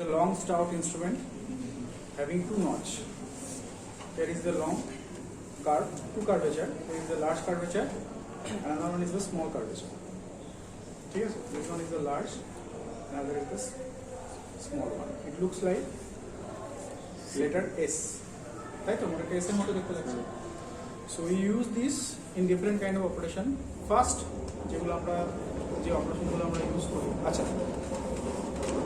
a long stout instrument having two notch. There is the long curve, two curvature. There is the large curvature, and another one is the small curvature. Okay, so this one is the large, another is the small one. It looks like letter S. Right? So we use this in different kind of operation. First, যেগুলো আমরা যে অপারেশনগুলো আমরা use করি, আচ্ছা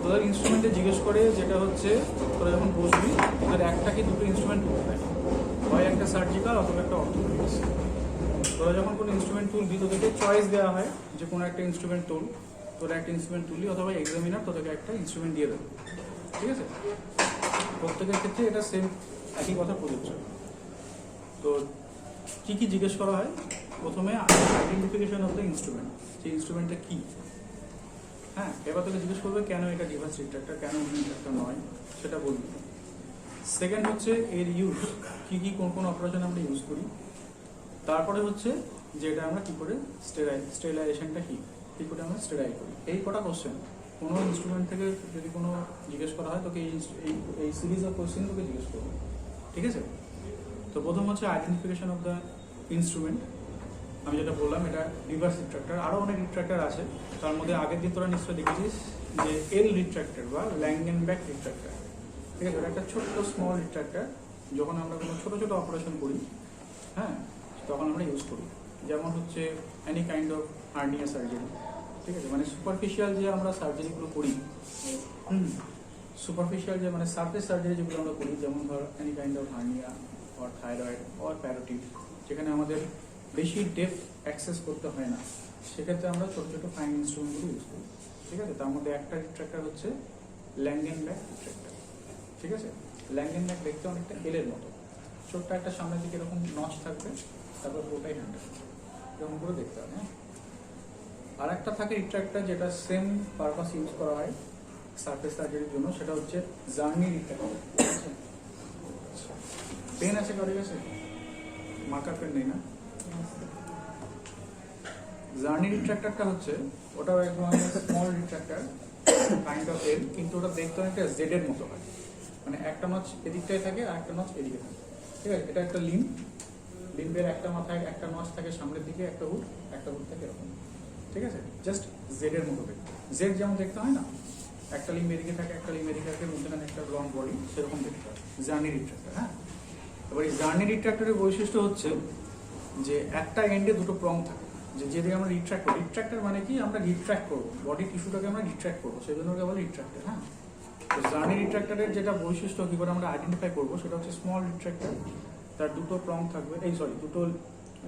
তোদের ইনস্ট্রুমেন্টে জিজ্ঞেস করে যেটা হচ্ছে তোরা যখন বসবি তোদের একটা কি দুটো ইনস্ট্রুমেন্ট তুলতে থাকে, হয় একটা সার্জিক্যাল অথবা একটা অর্থোপেডিক্স। তোরা যখন কোনো ইনস্ট্রুমেন্ট তুলবি তোদেরকে চয়েস দেওয়া হয় যে কোনো একটা ইনস্ট্রুমেন্ট তুল, তোরা একটা ইনস্ট্রুমেন্ট তুললি অথবা এক্সামিনার তোদেরকে একটা ইনস্ট্রুমেন্ট দিয়ে দেবে, ঠিক আছে? প্রত্যেকের ক্ষেত্রে এটা সেম একই কথা প্রযোজ্য। তো কি কি জিজ্ঞেস করা হয়? প্রথমে আইডেন্টিফিকেশন অফ দ্য ইনস্ট্রুমেন্ট, যে ইনস্ট্রুমেন্টটা কি। হ্যাঁ, এবার তোকে জিজ্ঞেস করবে কেন এটা ডিভার্স রিট্রাক্টর, কেন রিট্রাক্টর নয়, সেটা বলবি। সেকেন্ড হচ্ছে এর ইউজ, কি কি কোন কোন অপারেশন আমরা ইউজ করি। তারপরে হচ্ছে যে এটা আমরা কি করে স্টেরিলাইজেশনটা কি করে আমরা স্টেরাইল করি। এই কটা কোশ্চেন কোনো ইনস্ট্রুমেন্ট থেকে যদি কোনো জিজ্ঞেস করা হয় তোকে এই সিরিজ অফ কোশ্চেন তোকে জিজ্ঞেস করবে, ঠিক আছে? তো প্রথম হচ্ছে আইডেন্টিফিকেশন অফ দ্য ইনস্ট্রুমেন্ট। আমি যেটা বললাম এটা রিভার্স রিট্রাক্টর, আরও অনেক রিট্রাক্টর আছে। তার মধ্যে আগের দিন তোরা নিশ্চয়ই দেখেছিস যে এল রিট্রাক্টর বা ল্যাঙ্গেনব্যাক রিট্রাক্টর, ঠিক আছে? ওটা একটা ছোট্ট স্মল রিট্রাক্টর, যখন আমরা কোনো ছোটো ছোটো অপারেশন করি, হ্যাঁ, তখন আমরা ইউজ করি। যেমন হচ্ছে any kind of hernia surgery, ঠিক আছে? মানে সুপারফিশিয়াল যে আমরা সার্জারিগুলো করি, সুপারফিশিয়াল যে মানে সারফেস সার্জারি যেগুলো আমরা করি, যেমন ধর any kind of hernia or thyroid or parotid, যেখানে আমাদের বেশি ডেপথ অ্যাক্সেস করতে হয় না, সেক্ষেত্রে আমরা ছোটো ছোটো ফাইন ইনস্ট্রুমেন্টগুলো ইউজ করি, ঠিক আছে? তার মধ্যে একটা রিট্রাক্টর হচ্ছে ল্যাঙ্গেনব্যাক রিট্রাক্টর, ঠিক আছে? ল্যাঙ্গেনব্যাক দেখতে অনেকটা এলের মতো, ছোট্ট একটা সামনের দিকে এরকম নচ থাকবে, তারপর পুরোটাই হ্যান্ডেল এরকম করে দেখতে হবে। হ্যাঁ, আর একটা থাকে রিট্রাক্টর যেটা সেম পারপাস ইউজ করা হয় সারফেস সার্জারির জন্য, সেটা হচ্ছে জার্নি রিট্রাক্টর। পেন আছে কারোর কাছে? মার্কার পেন নেই না? জার্নি রিট্রাক্টরটা হচ্ছে ওটাও একদম স্মল রিট্রাক্টর কাইন্ড অফ এল, কিন্তু ওটা দেখতে অনেকটা জেড এর মতো হয়, মানে একটা নচ এদিকটায় থাকে আর একটা নচ এদিকে থাকে, ঠিক আছে? এটা একটা লিম্বের একটা মাথায় একটা নচ থাকে সামনের দিকে, একটা হুড থাকে এরকম, ঠিক আছে? জাস্ট জেড এর মতো দেখতে, জেড যেমন দেখতে হয় না, একটা লিম্ব এদিকে থাকে একটা লিম্ব এদিকে থাকে, মধ্যখানে একটা লং বডি, সেরকম দেখতে হয় জার্নি রিট্রাক্টর। হ্যাঁ, এবার এই জার্নি রিট্রাক্টরের বৈশিষ্ট্য হচ্ছে যে একটা এন্ডে দুটো প্রং থাকে, যেদিকে আমরা রিট্রাক্টর মানে কি, আমরা রিট্রাক্ট করবো বডি টিস্যুটাকে, আমরা রিট্রাক্ট করবো, সেই জন্য ওকে বলে রিট্রাক্টর। হ্যাঁ, তো জার্নি রিট্রাক্টরের যেটা বৈশিষ্ট্য কি করে আমরা আইডেন্টিফাই করবো, সেটা হচ্ছে স্মল রিট্রাক্টর, তার দুটো প্রং থাকবে, দুটো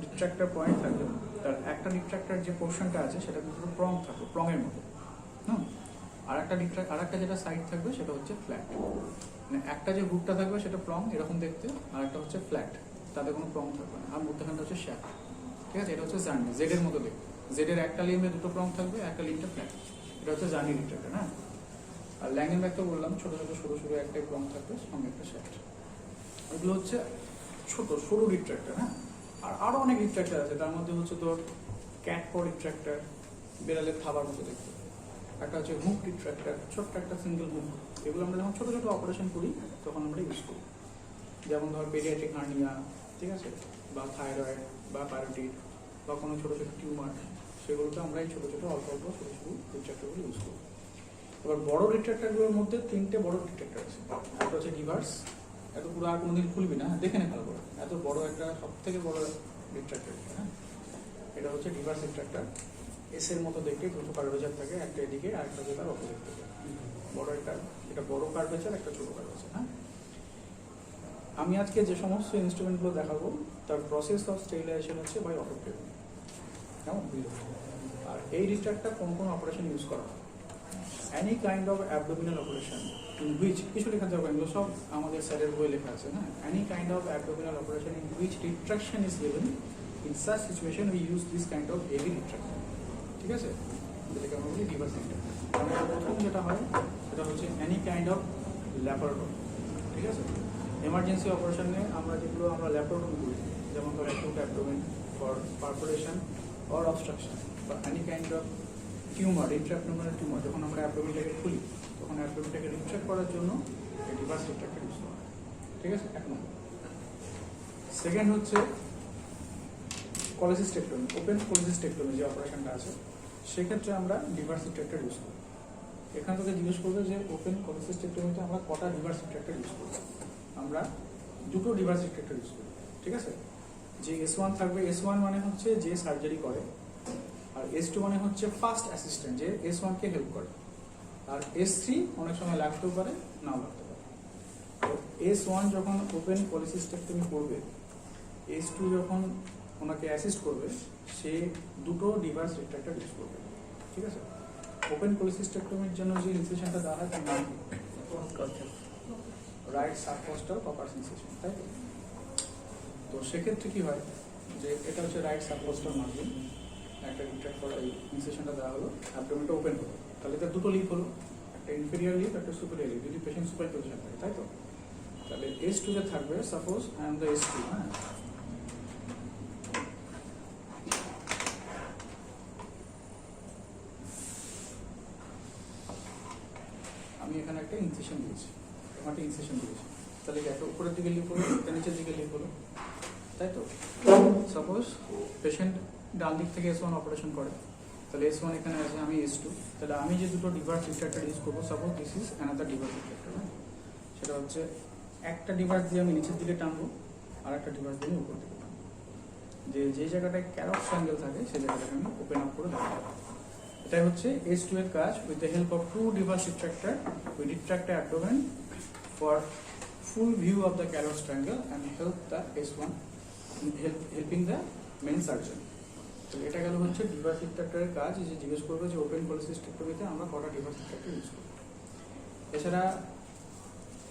রিট্রাক্টর পয়েন্ট থাকবে, তার একটা রিট্রাক্টর যে পোর্শনটা আছে সেটা দুটো প্রং থাকবে, প্রঙের মতো। আর একটা যেটা সাইড থাকবে সেটা হচ্ছে ফ্ল্যাট, মানে একটা যে হুডটা থাকবে সেটা প্রং এরকম দেখতে, আর একটা হচ্ছে ফ্ল্যাট, তাতে কোনো প্রং থাকবে না, আর মধ্যখানটা হচ্ছে শ্যাফট, ঠিক আছে? এটা হচ্ছে জার্নি, জেড এর মতো দেখতে, জেড এর একটা লিম্বে দুটো প্রং থাকবে, একটা লিম্বটা ফ্ল্যাট, এটা হচ্ছে জার্নি রিট্রাক্টর। হ্যাঁ, আর ল্যাঙ্গেনব্যাক তো বললাম ছোট ছোট সরু একটাই প্রং থাকবে, সঙ্গে একটা শ্যাফট। এগুলো হচ্ছে ছোট সরু রিট্রাক্টর। হ্যাঁ, আর আরো অনেক রিট্রাক্টর আছে, তার মধ্যে হচ্ছে তোর ক্যাট পো রিট্রাক্টর, বেড়ালের থাবার মতো দেখতে, একটা হচ্ছে হুক রিট্রাক্টর, ছোট্ট একটা সিঙ্গেল হুক। এগুলো আমরা যখন ছোট ছোট অপারেশন করি তখন আমরা ইউজ করি, যেমন ধর পেডিয়াট্রিক হার্নিয়া, ঠিক আছে, বা থাইরয়েড বা প্যারোটিড বা কোনো ছোটো ছোটো টিউমার, সেগুলোতে আমরা এই ছোটো ছোটো অল্প ছোটো রিট্রাক্টরগুলো ইউজ করি। এবার বড় রিট্রাক্টরগুলোর মধ্যে তিনটে বড় রিট্রাক্টর আছে। একটা হচ্ছে রিভার্স, এত পুরো আর কোনোদিন খুলবি না, দেখে নে ভালো করে, এত বড় একটা সব থেকে বড় রিট্রাক্টর। হ্যাঁ, এটা হচ্ছে রিভার্স রিট্রাক্টর, এস এর মতো দেখতে, দুটো কার্ভেচার থাকে, একটা এদিকে আর একটা হচ্ছে তার অপোজিট থেকে, বড় একটা, এটা বড় কার্ভেচার, একটা ছোট কার্ভেচার। হ্যাঁ, আমি আজকে যে সমস্ত ইনস্ট্রুমেন্টগুলো দেখাবো তার প্রসেস অফ স্টেরিলাইজেশন হচ্ছে বাই অটোক্লেভ। কেমন? আর এই রিট্রাক্টর কোন অপারেশন ইউজ করা হয়? Any kind of abdominal operation in which, কিছু লেখা যাবে, এগুলো সব আমাদের স্যারের বই লেখা আছে। হ্যাঁ, any kind of abdominal operation in which retraction is given, in such situation we use this kind of heavy retractor, ঠিক আছে? যেটাকে আমরা বলি রিভার্স রিট্রাক্টর। প্রথম যেটা হয় সেটা হচ্ছে এনি কাইন্ড অফ ল্যাপারোটমি, ঠিক আছে? এমার্জেন্সি অপারেশনে আমরা যেগুলো আমরা ল্যাপারোটমি করি, যেমন ধর acute abdomen for perforation or obstruction, বা any kind of tumour, intra-abdominal tumour, যখন আমরা অ্যাবডোমেনটাকে খুলি তখন অ্যাবডোমেনটাকে রিট্রাক্ট করার জন্য এই রিভার্স রিট্রাক্টর ইউজ করা হয়। ঠিক আছে, এক নম্বর। সেকেন্ড হচ্ছে কোলেসিস্টেক্টমি, ওপেন কোলেসিস্টেক্টমি যে অপারেশনটা আছে, সেক্ষেত্রে আমরা রিভার্স রিট্রাক্টর ইউজ করি। এখান থেকে জিজ্ঞেস করবে যে ওপেন কোলেসিস্টেক্টমিতে আমরা কটা রিভার্স রিট্রাক্টর ইউজ করব। আমরা দুটো রিভার্স রিট্রাক্টর ইউজ করি। ঠিক আছে, যে S1 থাকবে, S1 মানে হচ্ছে যে সার্জারি করে, আর S2 মানে হচ্ছে ফার্স্ট অ্যাসিস্ট্যান্ট, যে S1 কে হেল্প করে, আর S3 অনেক সময় লাগতেও পারে, নাও লাগতে পারে। তো S1 যখন ওপেন কোলেসিস্টেক্টমি করবে, S2 যখন ওনাকে অ্যাসিস্ট করবে, সে দুটো রিভার্স রিট্রাক্টর ইউজ করবে। ঠিক আছে, ওপেন কোলেসিস্টেক্টমির জন্য যে ইনসিশনটা দেওয়া হয় তার নাম কি? রাইট সাবকস্টাল কপার ইনসিশন, তাই তো? তো সেক্ষেত্রে কি হয় যে এটা হচ্ছে রাইট সাবকস্টাল মার্জিন, একটা রিট্রাক্ট করা এই ইনসিশনটা দেওয়া হলো, অ্যাবডোমেনটা ওপেন হলো, তাহলে তার দুটো লিপ হলো, একটা ইনফেরিয়র লিপ, একটা সুপিরিয়র লিপ, যদি পেশেন্ট সুপার পজিশন থাকে, তাই তো? তাহলে S2 যে থাকবে, suppose I am the S2, হ্যাঁ, আমি এখানে একটা ইনসিশন দিয়েছি, একটা ইনসিশন দিয়েছি, তাহলে একটা উপরের দিকে লিপ হলো, একটা নিচের দিকে লিপ হলো, তাই তো? সাপোজ পেশেন্ট ডান দিক থেকে S1 অপারেশন করে, তাহলে S1 এখানে আছে, আমি S2, তাহলে আমি যে দুটো রিভার্স রিট্রাক্টর ইউজ করবো, suppose this is another reverse retractor, সেটা হচ্ছে একটা ডিভাইস দিয়ে আমি নিচের দিকে টানবো, আর একটা ডিভাইস দিয়ে উপর দিকে টানবো, যে জায়গাটায় ক্যারক্স অ্যাঙ্গেল থাকে সেই জায়গাটাকে আমি ওপেন আপ করে দেখাবো। এটাই হচ্ছে S2 এর কাজ। With the help of two reverse retractor we retract the abdomen for full view of the carx triangle and help the S1 helping the main surgeon. তো এটা গেল হচ্ছে রিভার্স রিট্রাক্টরের কাজ, যে জিজ্ঞেস করবে যে ওপেন কোলেসিস্টেক্টমিতে আমরা কটা রিভার্স রিট্রাক্টর ইউজ করি। এছাড়া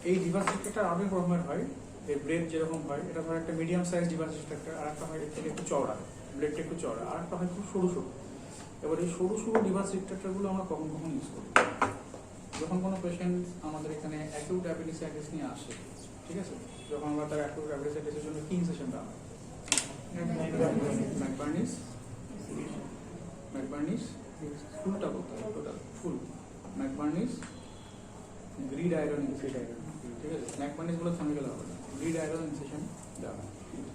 এই রিভার্স রিট্রাক্টর অনেক রকমের হয়, এই ব্লেড যেরকম হয়, এটা ধর একটা মিডিয়াম সাইজ রিভার্স রিট্রাক্টর, আর একটা হয় এর থেকে একটু চওড়া, ব্লেডটা একটু চওড়া, আর একটা হয় খুব সরু সরু। এবার এই সরু সরু রিভার্স রিট্রাক্টরগুলো আমরা কখন কখন ইউজ করি? যখন কোনো পেশেন্ট আমাদের এখানে অ্যাকিউট অ্যাপেন্ডিসাইটিস নিয়ে আসে, ঠিক আছে, যখন আমরা তার অ্যাকিউট অ্যাপেন্ডিসাইটিসের জন্য কি ইনসেশন দেওয়া হয়? ম্যাকবার্নিস ফুলটা বলতে হবে, total full McBurney's gridiron incision, ঠিক আছে? ম্যাকবার্নিস গুলো থেমে গেলে হবে না, গ্রিড আয়রন ইনসিশন দেওয়া হয়।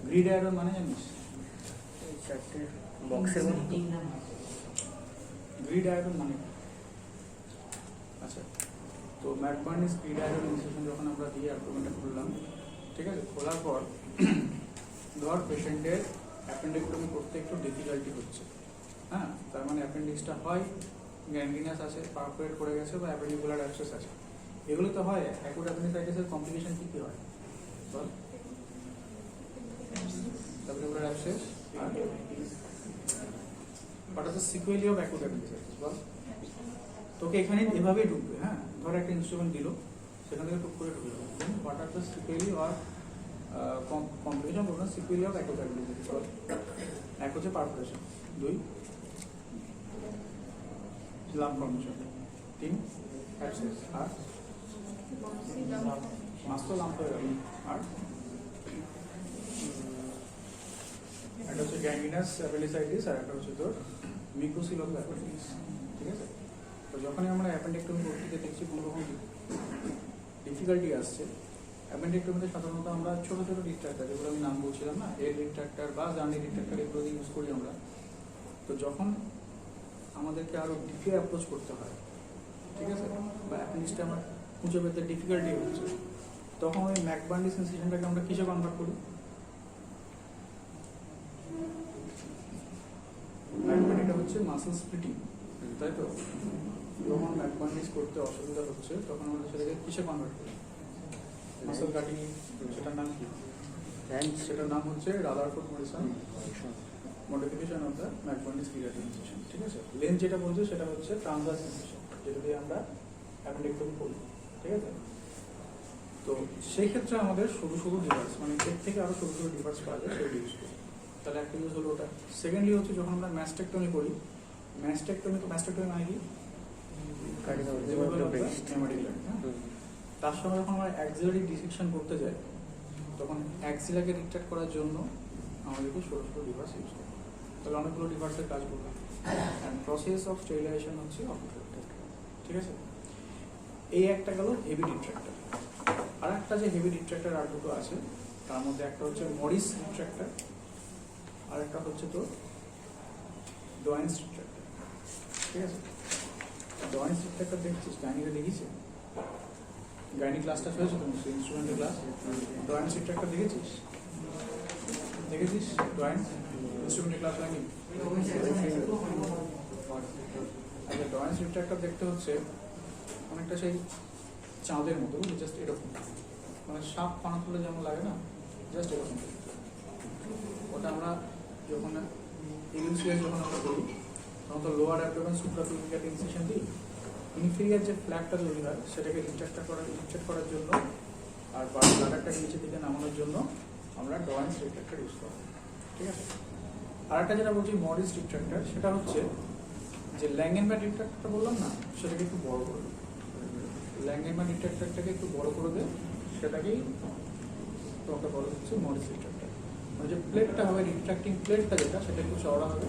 গ্রিড আয়রন মানে জানিস? গ্রিড আয়রন মানে, আচ্ছা, তো ম্যাকবার্নিস গ্রিড আয়রন ইনসিশন যখন আমরা দিয়ে অ্যাবডোমেনটা খুললাম, ঠিক আছে, খোলার পর ধর পেশেন্টের অ্যাপেন্ডেক্টমি করতে একটু ডিফিকাল্টি হচ্ছে, হ্যাঁ, তার মানে অ্যাপেন্ডিক্সটা হয় গ্যাংগ্রিনাস আছে, পারফোরেট করে গেছে, বা অ্যাপেন্ডিকুলার অ্যাবসেস আছে। এগুলো তো হয়। অ্যাকিউট অ্যাপেন্ডিসাইটিসের কমপ্লিকেশন কি কি হয় বল? অ্যাপেন্ডিকুলার অ্যাবসেস, আর what are the sequelae of acute appendicitis বল? তোকে এখানে এভাবেই ঢুকবে, হ্যাঁ, ধর একটা ইনস্ট্রুমেন্ট দিল, সেখান থেকে টুক করে ঢুকে যাবে। Then what are the sequelae or complication বলবো না, সিকুয়েলি অফ অ্যাকিউট অ্যাপেন্ডিসাইটিস বল? এক হচ্ছে পারফোরেশন, 2 লাম্প ফর্মেশন, 3 অ্যাবসেস, আর মাস্তো লাম্প হয়ে গেল, আর একটা হচ্ছে গ্যাংগ্রিনাস অ্যাপেন্ডিসাইটিস, আর একটা হচ্ছে তোর মিক্রোসিল অ্যাপেন্ডিক্স, ঠিক আছে? তো যখনই আমরা অ্যাপেন্ডেক্টমি করতে দেখছি কোনো রকম ডিফিকাল্টি আসছে, অ্যাপেন্ডেক্টমিতে সাধারণত আমরা ছোটো ছোটো রিট্রাক্টর, যেগুলো আমি নাম বলছিলাম না, এর রিট্রাক্টর বা জার্নি রিট্রাক্টর, এগুলো দিয়ে ইউজ করি আমরা। তো যখন আমাদেরকে আরও ডিপে অ্যাপ্রোচ করতে হয়, ঠিক আছে, বা অ্যাপেন্ডিক্সটা আমার খুঁজে পেতে ডিফিকাল্টি হচ্ছে, তখন ওই ম্যাকবার্নিস ইনসিশনটাকে আমরা কিসে কনভার্ট করি? ম্যাকবার্নিটা হচ্ছে মাসেল স্প্লিটিং, তাই তো? যখন ম্যাকবার্নিস করতে অসুবিধা হচ্ছে, তখন আমরা সেটাকে কিসে কনভার্ট করি? মাসেল কাটিং, সেটার নাম কি? সেটার নাম হচ্ছে Rutherford Morrison modification of the McBurney's gridiron, ঠিক আছে? লেন্থ যেটা বলছে সেটা হচ্ছে ট্রান্সভার্স ইনসিশন, যেটা দিয়ে আমরা অ্যাপেন্ডেক্টমি করি, ঠিক আছে? তো সেই ক্ষেত্রে আমাদের সরু সরু ডিভাইস, মানে এর থেকে আরো সরু সরু ডিভাইস পাওয়া যায়, সেটা ইউজ করি। তাহলে একটা ইউজ হলো ওটা। সেকেন্ডলি হচ্ছে যখন আমরা ম্যাস্টেক্টমি করি, ম্যাস্টেক্টমি মানে কি? তার সঙ্গে যখন আমরা অ্যাক্সিলারি ডিসেকশন করতে যাই, তখন অ্যাক্সিলাকে রিট্রাক্ট করার জন্য আমাদেরকে সরু সরু ডিভাইস ইউজ করি। তাহলে অনেকগুলো ডিভাইসের কাজ করবে। অ্যান্ড প্রসেস অফ স্টেরিলাইজেশন হচ্ছে অপারেটর, ঠিক আছে? এই একটা গেল হেভি রিট্রাক্টর। আর একটা যে হেভি রিট্রাক্টর আর দুটো আছে, তার মধ্যে একটা হচ্ছে মরিস রিট্রাক্টর, আর একটা হচ্ছে তো ডয়েন্স রিট্রাক্টর। ঠিক আছে, ডয়েন্স রিট্রাক্টর দেখছিস, গাইনিকে দেখিস, গাইনি ক্লাসটা হয়েছে তুমি ইনস্ট্রুমেন্টের ক্লাস, ডয়েন্স রিট্রাক্টর দেখেছিস? দেখেছিস ডয়েন্স ইনস্ট্রুমেন্টের ক্লাস গাইনি? আচ্ছা, ডয়েন্স রিট্রাক্টর দেখতে হচ্ছে অনেকটা সেই চাঁদের মতো, জাস্ট এরকম, মানে সাপ পানা তুলে যেমন লাগে না, জাস্ট এরকম। ওটা আমরা যখন ইউসিএস যখন আমরা করি তখন তো লোয়ার অ্যাবডোমেন সুপ্রাপিউবিক ইনসিশন দিই, ইনফিরিয়ার যে ফ্ল্যাগটা তৈরি হয় সেটাকে রিট্রাক্ট করার জন্য আর ব্লাডারটাকে নিচের দিকে নামানোর জন্য আমরা ডয়েন্স রিট্রাক্টর ইউজ করি। ঠিক আছে, আর একটা যেটা বলছি মরিস রিট্রাক্টর, সেটা হচ্ছে যে ল্যাঙ্গেনবার্গ রিট্রাক্টরটা বললাম না, সেটাকে একটু বড় করে দেয়। ল্যাঙ্গেনবার্গ রিট্রাক্টরটাকে একটু বড় করে দেয়, সেটাকেই তোমাকে বলা হচ্ছে মরিস রিট্রাক্টর। মানে যে প্লেটটা হবে, রিট্রাক্টিং প্লেটটা যেটা, সেটা একটু চওড়া হবে,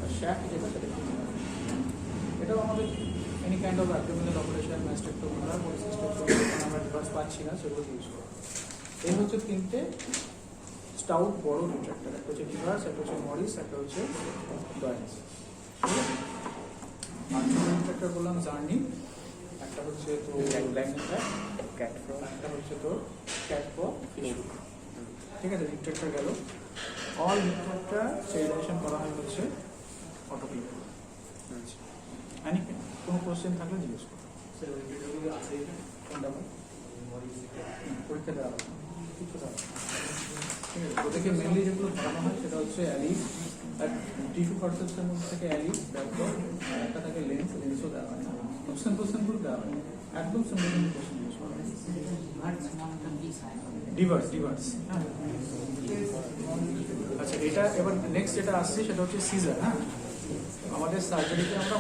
আর শ্যাফট যেটা সেটা একটু চওড়া হবে। এটাও আমাদের any kind of abdominal operation, mastectomy, আমরা ডিভাইস পাচ্ছি না, সেগুলো ইউজ করা। এই হচ্ছে তিনটে স্টাউট বড় রিট্রাক্টর, একটা হচ্ছে রিভার্স, একটা হচ্ছে মরিস, একটা হচ্ছে ডয়েন্স। আর রিট্রাক্টর বললাম জার্নি, একটা হচ্ছে তো একটা হচ্ছে তোর ক্যাটপো ফিশ। ঠিক আছে, রিট্রাক্টর গেল। অল রিট্রাক্টর স্টেরিলাইজেশন করা হয় হচ্ছে অটোক্লেভ। কোনো কোশ্চেন থাকলে জিজ্ঞেস করো। পরীক্ষা দেওয়া হবে, কিছু দেওয়া হবে। ঠিক আছে, ওদেরকে মেনলি যেগুলো ধরানো হয় সেটা হচ্ছে অ্যালিস, আর টিস্যু পার্সেপসের মধ্যে থেকে অ্যালিস, তারপর একটা থাকে লেন্সও দেওয়া হয় না, খুব সিম্পল দেওয়া হয়, একদম সিম্পল কোশ্চেন ইউজ করা হয়। ডিভার্স। হ্যাঁ, আচ্ছা, এটা এবার নেক্সট যেটা আসছে সেটা হচ্ছে সিজার। হ্যাঁ, আমাদের সার্জারিতে আমরা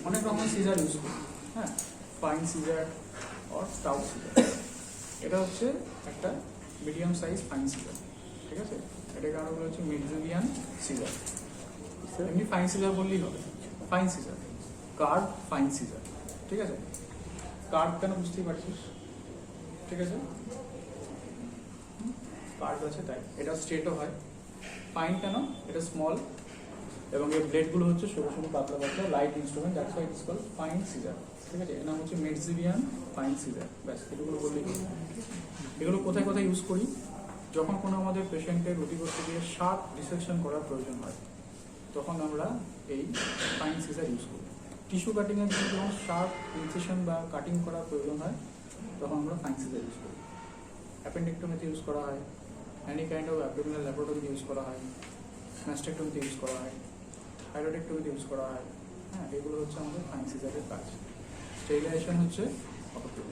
অনেক রকম সিজার ইউজ করি। হ্যাঁ, ফাইন সিজার আর স্টাউট সিজার। এটা হচ্ছে একটা মিডিয়াম সাইজ ফাইন সিজার। ঠিক আছে, এটাকে আমরা বলা হচ্ছে মিডজুলিয়ান সিজার। এমনি ফাইন সিজার বললেই হবে, fine scissor, curve fine scissor. ঠিক আছে, কার্ভ কেন বুঝতেই পারছিস? ঠিক আছে, কার্ভ আছে তাই এটা স্ট্রেটও হয়। ফাইন কেন? এটা স্মল, এবং এই ব্লেডগুলো হচ্ছে সরু সরু পাতলা পাতলা light instrument, that's why it is called fine scissor. ঠিক আছে, এর নাম হচ্ছে মেডজিলিয়ান ফাইন সিজার। ব্যাস, এগুলো বললেই। এগুলো কোথায় কোথায় ইউজ করি? যখন কোনো আমাদের পেশেন্টের রুটি করতে গিয়ে শার্প ডিসেকশন করার প্রয়োজন হয়, তখন আমরা এই ফাইন সিজার ইউজ করি। টিস্যু কাটিংয়ের জন্য যখন শার্প ইনসিশন বা কাটিং করার প্রয়োজন হয়, তখন আমরা ফাইন সিজার ইউজ করি। অ্যাপেন্ডেক্টমিতে ইউজ করা হয়, এনি কাইন্ড অফ অ্যাবডোমিনাল ল্যাপারোটমিতে ইউজ করা হয়, ম্যাস্টেক্টমিতে ইউজ করা হয়, থাইরয়েডেক্টমিতে ইউজ করা হয়। হ্যাঁ, এগুলো হচ্ছে আমাদের ফাইন সিজারের কাজ। স্টেরিলাইজেশন হচ্ছে অটোক্লেভ।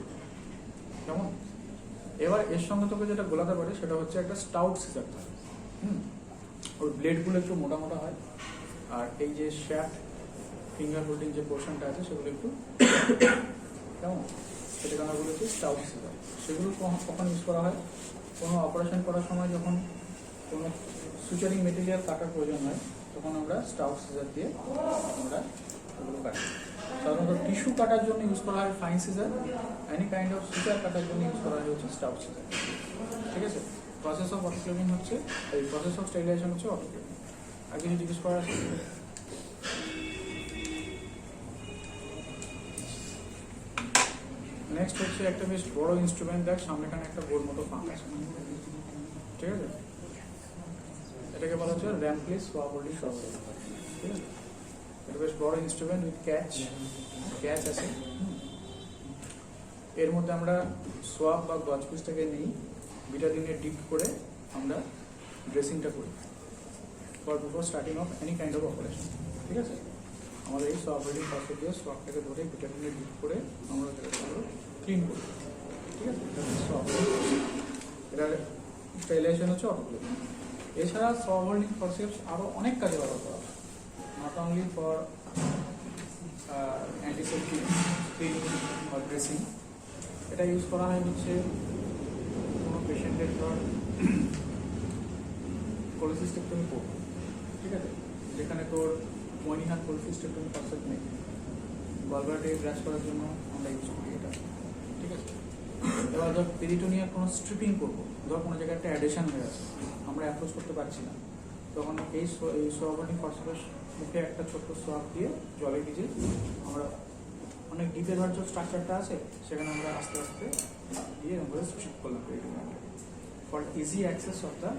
কেমন? এবার এর সঙ্গে তোকে যেটা গোলাতে পারে সেটা হচ্ছে একটা স্টাউট সিজার থাকে। ওর ব্লেডগুলো একটু মোটা মোটা হয়, আর এই যে শ্যাফট ফিঙ্গার হোল্ডিং যে পোর্শনটা আছে সেগুলো একটু কেমন, সেটাকে আমরা বলেছি স্টাউট সিজার। সেগুলো কখন ইউজ করা হয়? কোনো অপারেশন করার সময় যখন কোনো সুচারিং মেটেরিয়াল কাটার প্রয়োজন হয়, তখন আমরা স্টাউট সিজার দিয়ে আমরা ওগুলো কাটি। সাধারণত টিস্যু কাটার জন্য ইউজ করা হয় fine scissor, any kind of suture কাটার জন্য ইউজ করা হয় হচ্ছে স্টাউট সিজার। ঠিক আছে, প্রসেস অফ অটোক্লেভিং হচ্ছে, এই প্রসেস অফ স্টেরিলাইজেশন হচ্ছে অটোক্লেভিং। আর কিছু জিজ্ঞেস করার আছে? নেক্সট হচ্ছে একটা বেশ বড় ইনস্ট্রুমেন্ট, দেখ সামনেখানে একটা গোল মতো ফাঁক আছে। ঠিক আছে, এটাকে বলা হচ্ছে র্যাম্পলি সোয়াব হোল্ডিং সফটওয়্যার। ঠিক আছে, এটা বেশ বড় ইনস্ট্রুমেন্ট উইথ ক্যাচ আছে। এর মধ্যে আমরা সোয়াব বা গজ পিসটাকে নিই, বিটাডিনে ডিপ করে আমরা ড্রেসিংটা করি for before starting of any kind of operation. ঠিক আছে, আমাদের এই সোয়াব হোল্ডিং সফটওয়্যার দিয়ে সোয়াবটাকে ধরে বিটাডিনে ডিপ করে আমরা ক্লিন করি। ঠিক আছে, এটা স্টেরিলাইজেশন হচ্ছে অটোক্লেভ। এছাড়া সোয়াব হোল্ডিং ফরসেপস আরও অনেক কাজে ব্যবহার করা হয়, not only for antiseptic cleaning বা ড্রেসিং। এটা ইউজ করা হয় হচ্ছে কোনো পেশেন্টের ধর কোলিসিস্টেক্টমি করবো। ঠিক আছে, যেখানে তোর মনিহার কোলিসিস্টেক্টমি ফরসেপ নেই, গলব্লাডারে গ্রাস করার জন্য আমরা ইউজ করি এটা। ঠিক আছে। এবার ধর পেরিটোনিয়াল কোনো স্ট্রিপিং করবো, ধর কোনো জায়গায় একটা অ্যাডেশন হয়ে আছে, আমরা অ্যাপ্রোচ করতে পারছি না, তখন এই সোয়াবনি ফসফেট মুখে একটা ছোট্ট সোয়াব দিয়ে জলে ভিজে আমরা অনেক ডিপে ধর যে স্ট্রাকচারটা আছে সেখানে আমরা আস্তে আস্তে দিয়ে আমরা স্ট্রিপ করলাম পেরিটোনিয়ালকে for easy access of the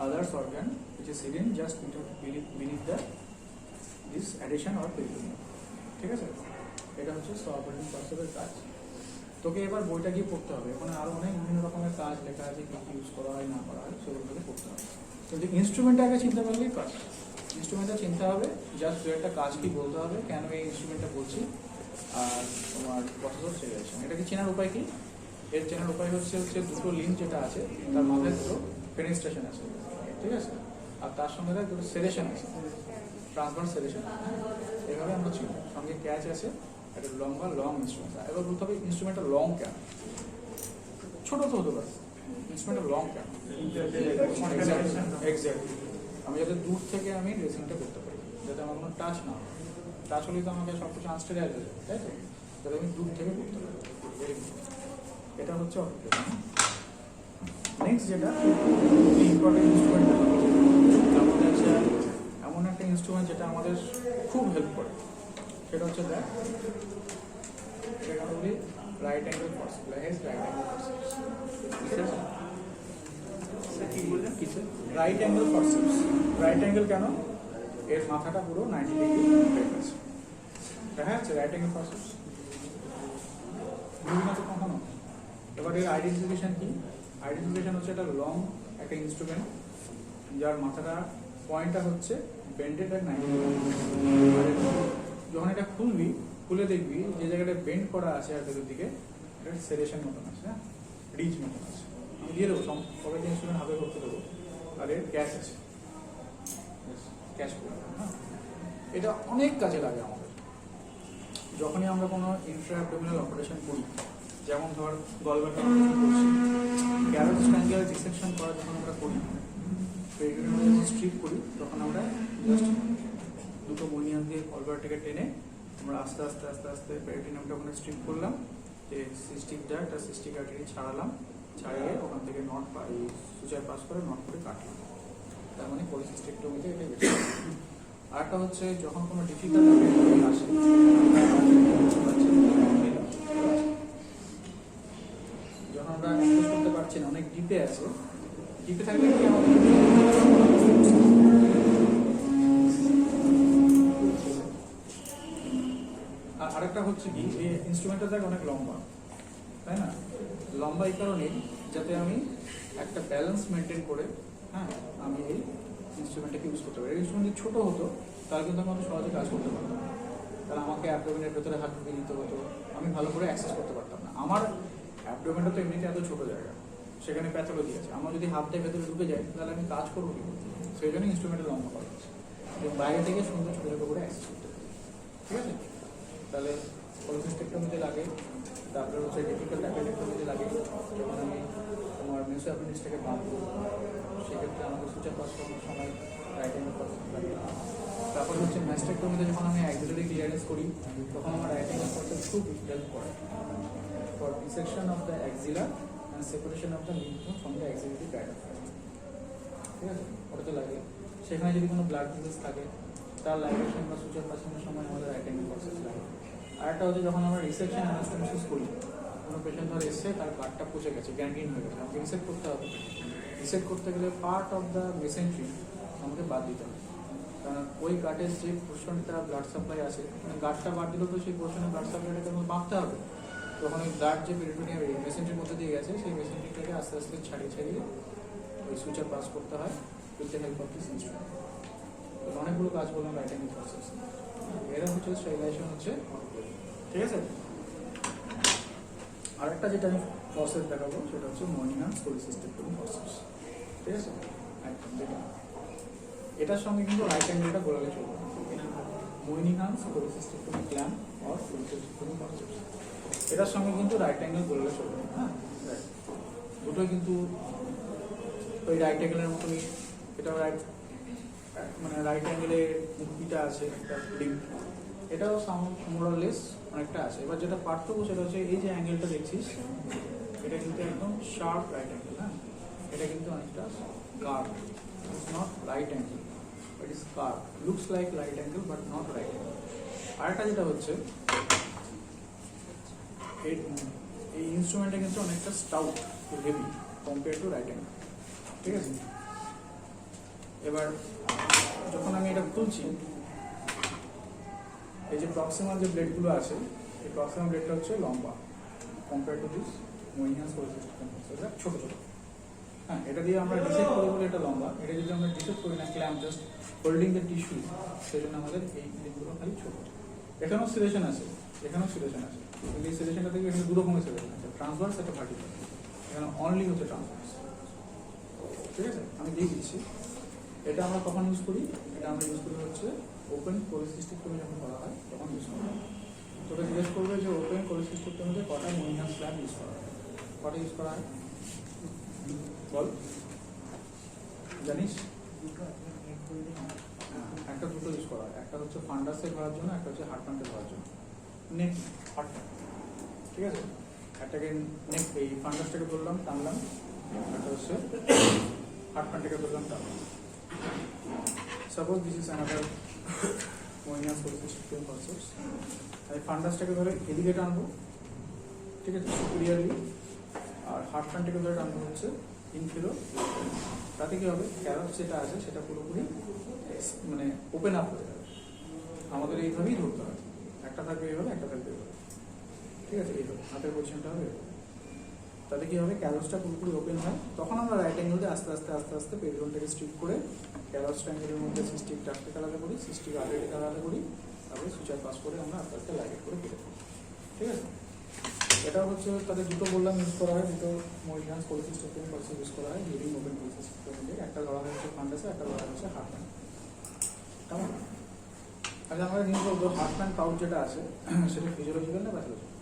others organ which is hidden just beneath the this addition or peritoneum, ঠিক আছে। এটা হচ্ছে সোয়াবনি ফসফেটের কাজ। তোকে এবার বইটা গিয়ে পড়তে হবে, ওখানে আরো অনেক বিভিন্ন রকমের কাজ লেখা আছে, কি ইউজ করা হয় না করা হয় সেগুলোকে পড়তে হবে। কিন্তু ইনস্ট্রুমেন্ট আগে চিন্তা করলেই কাজ, ইনস্ট্রুমেন্টটা চিনতে হবে, জাস্ট দু একটা কাজ কি বলতে হবে, কেন এই ইনস্ট্রুমেন্টটা বলছি, আর তোমার প্রসেসর সেলেকশন। এটা কি চেনার উপায় কি? এর চেনার উপায় হচ্ছে দুটো লিঙ্ক যেটা আছে তার মাথায় দুটো ফেনিস্ট্রেশন আছে, ঠিক আছে, আর তার সঙ্গে দুটো সেলেশন আছে, ট্রান্সভার্স সেলেশন। এভাবে আমরা চিনি, সঙ্গে ক্যাচ আছে, একটা লং ইনস্ট্রুমেন্ট। এবার বলতে হবে ইনস্ট্রুমেন্টটা লং কেন, ছোট তো হতে পারে, ইনস্ট্রুমেন্টটা লং কেন। এক্স্যাক্টলি, আমি যাতে দূর থেকে আমি ড্রেসিংটা করতে পারি, যাতে আমার কোনো টাচ না হয়। টাচ হলেই তো আমাকে সব কিছু আঁচড়ে আসবে, তাই তো, যাতে আমি দূর থেকে করতে পারি। এটা হচ্ছে অটোক্লেভ। নেক্সট যেটা ইম্পর্টেন্ট ইনস্ট্রুমেন্ট আমাদের আছে, এমন একটা ইনস্ট্রুমেন্ট যেটা আমাদের খুব হেল্প করে, সেটা হচ্ছে that right angle forceps, right angle forceps. Right angle forceps, right angle কেন? এর মাথাটা পুরো 90 ডিগ্রি বের আছে, দেখা যাচ্ছে রাইট অ্যাঙ্গেল ফর্সেপস বুঝি না তো কখনো। এবার এর আইডেন্টিফিকেশন কি? আইডেন্টিফিকেশন হচ্ছে একটা লং একটা ইনস্ট্রুমেন্ট যার মাথাটা পয়েন্টটা হচ্ছে বেন্ডেড আর 90 ডিগ্রি। যখন এটা খুলবি, খুলে দেখবি যে জায়গাটা বেন্ড করা আছে আর ভেতর দিকে এটা সেলেশন মতন আছে, হ্যাঁ, রিচ মতন আছে। আমি দিয়ে দেবো সবাই ইনস্ট্রুমেন্ট হাতে করতে দেবো, আর এর ক্যাচ আছে, ক্যাচ করে, হ্যাঁ। এটা অনেক কাজে লাগে আমাদের যখনই আমরা কোনো ইন্ট্রা অ্যাবডোমিনাল অপারেশন করি, যেমন ধর গলব্লাডার অপারেশন করছি, গ্যারোস ট্রায়াঙ্গেল ডিসেকশন করা যখন আমরা করি, পেরিটোনিয়াম যখন স্ট্রিপ করি, তখন আমরা জাস্ট দুটো মনিয়ান দিয়ে গলব্লাডারটাকে টেনে আমরা আস্তে আস্তে আস্তে আস্তে পেরিটোনিয়ামটা ওখানে স্ট্রিপ করলাম, যে সিস্টিক ডাক্ট আর সিস্টিক আর্টারি ছাড়ালাম, ছাড়িয়ে ওখান থেকে নট সুচার পাস করে নট করে কাটলাম। তার মানে পলিসিস্টেক্টমিতে এটা বেশি। আর একটা হচ্ছে যখন কোনো ডিফিকাল্ট আসে, যখন আমরা অ্যাক্সেস করতে পারছি না, অনেক ডিপে আছে, ডিপে থাকলে কি আমাদের আরেকটা হচ্ছে কি, এই ইনস্ট্রুমেন্টটা দেখ অনেক লম্বা, তাই না? লম্বা এই কারণে যাতে আমি একটা ব্যালেন্স মেনটেন করে, হ্যাঁ, আমি এই ইনস্ট্রুমেন্টটাকে ইউজ করতে পারি। এই ইনস্ট্রুমেন্ট ছোট হতো তাহলে কিন্তু আমি সহজে কাজ করতে পারতাম, তাহলে আমাকে অ্যাবডোমেনের ভেতরে হাত ঢুকিয়ে দিতে হতো, আমি ভালো করে অ্যাক্সেস করতে পারতাম না। আমার অ্যাবডোমেনটা তো এমনিতে এত ছোট জায়গা, সেখানে প্যাথোলজি আছে, আমার যদি হাতটা ভেতরে ঢুকে যায় তাহলে আমি কাজ করবো কি করতে, সেই জন্য ইনস্ট্রুমেন্টের লম্বা করা হচ্ছে, এবং বাইরে থেকে সুন্দর ছোটো ছোটো করে অ্যাক্সেস করতে পারি, ঠিক আছে। তাহলে পলিসিস্টেক্টমিতে লাগে, তারপরে হচ্ছে ডিফিকাল্ট অ্যাপেন্ডিক্টমিতে লাগে, যখন আমি তোমার মেসো অ্যাপেন্ডিক্সটাকে বাঁধবো, সেক্ষেত্রে আমাদের সুচার পাস করানোর সময় রাইট অ্যাঙ্গেল ফর্সেপস লাগে। তারপর হচ্ছে ম্যাস্টেক্টমিতে যখন আমি অ্যাক্সিলারি ক্লিয়ারেন্স করি, তখন আমার রাইট অ্যাঙ্গেল ফর্সেপস খুব হেল্প করে for dissection of the axilla and separation of the lymph node from the axillary প্যারাফ, ঠিক আছে, ওটাতে লাগে। সেখানে যদি কোনো ব্লাড ভেসেলস থাকে তার লাইগেশন বা সুচার পাসানোর সময় আমাদের রাইট অ্যাঙ্গেল ফর্সেপস লাগে। আরেকটা হচ্ছে যখন আমরা রিসেকশন অ্যানাস্টোমোসিস করি, কোনো পেশেন্ট ধর এসছে, তার ব্লাডটা পচে গেছে, গ্যাংগ্রিন হয়ে গেছে, আমাকে রিসেট করতে হবে। রিসেট করতে গেলে পার্ট অফ দ্য মেসেন্ট্রি আমাকে বাদ দিতে হবে, কারণ ওই গার্ডের যে পোর্শনটা ব্লাড সাপ্লাই আছে, মানে গার্ডটা বাদ দিলেও তো সেই পোর্শনে ব্লাড সাপ্লাইটাকে আমাকে বাঁধতে হবে। তখন ওই ব্লাড যে পেরিটোনিয়াম মেসেন্ট্রির মধ্যে দিয়ে গেছে, সেই মেসেন্ট্রিটাকে আস্তে আস্তে ছাড়িয়ে ছাড়িয়ে ওই সুচার পাস করতে হয় with the help of this instrument. অনেকগুলো কাজ বললাম রাইট অ্যাঙ্গেল ফর্সেপস, এরা হচ্ছে স্টেরিলাইজেশন হচ্ছে, ঠিক আছে। আরেকটা যেটা আমি প্রসেস দেখাবো সেটা হচ্ছে মনিহান্স পলিসিস্টেক্টমি প্রসেস, ঠিক আছে, একদম যেটা এটার সঙ্গে কিন্তু রাইট অ্যাঙ্গেলটা গোলালে চলবে, মনিহান্স পলিসিস্টেক্টমি ক্ল্যাম্প অর পলিসিস্টেক্টমি প্রসেস, এটার সঙ্গে কিন্তু রাইট অ্যাঙ্গেল গোলালে চলবে, হ্যাঁ, দুটোই কিন্তু ওই রাইট অ্যাঙ্গেলের মতনই, এটা রাইট মানে রাইট অ্যাঙ্গেলে মুক্তিটা আছে একটা লিম্ফ, এটাও মোরালেস অনেকটা আছে। এবার যেটা পার্থক্য সেটা হচ্ছে এই যে অ্যাঙ্গেলটা দেখছিস, এটা কিন্তু একদম শার্প রাইট অ্যাঙ্গেল। হ্যাঁ, এটা কিন্তু অনেকটা curve, it's not right angle, it is curve, looks like right angle but not right angle. আরেকটা যেটা হচ্ছে এই ইনস্ট্রুমেন্টটা কিন্তু অনেকটা stout, heavy compare to right angle. ঠিক আছে, এবার যখন আমি এটা খুলছি, এই যে প্রক্সিমাল যে ব্লেডগুলো আছে, এই প্রক্সিমাল ব্লেডটা হচ্ছে লম্বা কম্পেয়ার টু দিস মহিয়াস পলিসিস্টেম, এটা ছোট ছোট। হ্যাঁ, এটা দিয়ে আমরা ডিসেক্ট করি বলে এটা লম্বা, এটা যদি আমরা ডিসেক্ট করি না clamp just holding the tissue, সেই জন্য আমাদের এই ব্লেডগুলো খালি ছোট। এখানেও সিলেকশন আছে, এখানেও সিলেকশন আছে, কিন্তু এই সিলেকশনটা থেকে এখানে দু রকমের সিলেকশন আছে, ট্রান্সভার্স একটা ভার্টিক্যাল। এখানে অনলি হচ্ছে ট্রান্সভার্স। ঠিক আছে, আমি দিয়ে দিচ্ছি। এটা আমরা কখন ইউজ করি? এটা আমরা ইউজ করি হচ্ছে ওপেন পলিসিস্টেক্টমি যখন করা হয় তখন ইউজ করা হয়। তোকে জিজ্ঞেস করবে যে ওপেন পলিসিস্টেক্টমিতে কটা মহিয়ান স্ল্যাব ইউজ করা হয়, কটা ইউজ করা হয় বল, জানিস? একটা দুটো ইউজ করা হয়, একটা হচ্ছে ফান্ডাসে করার জন্য, একটা হচ্ছে হার্ট প্যান্টে করার জন্য। নেক হার্ট, ঠিক আছে, একটাকে নেক এই ফান্ডাসটাকে ধরলাম টানলাম, একটা হচ্ছে হার্ট প্যান্টটাকে ধরলাম টানলাম। Suppose this is another Moynihan's polycystic process. আমি ফান্ডাসটাকে ধরে এদিকে টানবো, ঠিক আছে, সুপিরিয়রলি, আর হার্ট প্যান্টটাকে ধরে টানবো হচ্ছে ইনফিরো। তাতে কি হবে, ক্যারস যেটা আছে সেটা পুরোপুরি মানে ওপেন আপ হয়ে যাবে। আমাদের এইভাবেই ধরতে হবে, একটা থাকবে এইভাবে, একটা থাকবে এইভাবে। ঠিক আছে, এইভাবে হাতের পজিশনটা হবে। তাতে কি হবে, ক্যারসটা পুরোপুরি ওপেন হয়। তখন আমরা রাইট অ্যাঙ্গেলতে আস্তে আস্তে আস্তে আস্তে পেরিটনটাকে স্ট্রিপ করে ক্যারস ট্রায়াঙ্গেলের মধ্যে সিস্টিক ডাক্টেক আলাদা করি, সিস্টিক আর্টারিক আলাদা করি, তারপরে সুচার পাস করে আমরা আস্তে আস্তে লাইট করে কেটে দিই। ঠিক আছে, এটা হচ্ছে তাদের দুটো বললাম ইউজ করা হয়, দুটো মহিয়ান্স পলিসিস্টেক্টমি প্রসেস ইউজ করা হয়, লিভিং ওপেন পলিসিস্টেক্টমি। একটা ধরা হচ্ছে ফান্ডাসে, একটা ধরা হচ্ছে হার্ট প্যান্ট। কেমন? আচ্ছা, আমরা নিয়ে বলবো হার্ট প্যান্ট পাউচ যেটা আছে সেটা ফিজিওলজিক্যাল না প্যাথোলজিক্যাল?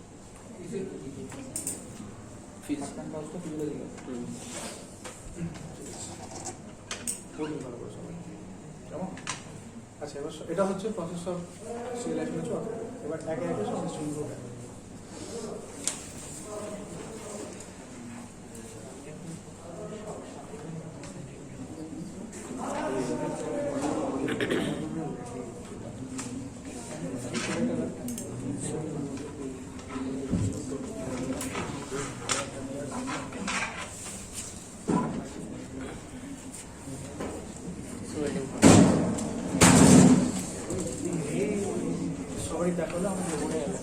হার্ট প্যান্ট পাউচটা ফিজিওলজিক্যাল। ভালো করে সবাই কেমন? আচ্ছা, এবার এটা হচ্ছে প্রসেস অফ সিরিয়ালাইজেশন হচ্ছে অটো। এবার একে একে সব ইনস্ট্রুমেন্টগুলো দেখো। সবাই দেখালো আমাকে বলে গেল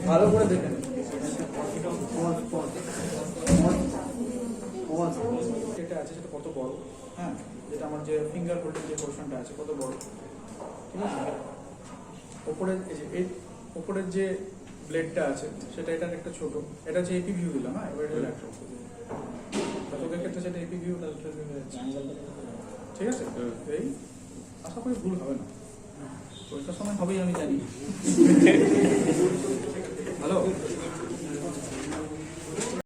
ভালো করে দেখেন। যেটা আছে সেটা কত বড়, হ্যাঁ, যেটা আমার যে ফিঙ্গার হোল্ডের যে পোর্শনটা আছে কত বড়, ঠিক আছে। ওপরের এই যে এই ওপরের যে ব্লেডটা আছে সেটা এটার একটা ছোট, এটা হচ্ছে এপি ভিউ দিলাম। হ্যাঁ, এবার এটা একটা তোদের ক্ষেত্রে সেটা এপি ভিউ, ঠিক আছে। এই আশা করি ভুল হবে না, পরীক্ষার সময় হবেই আমি জানি। ভালো।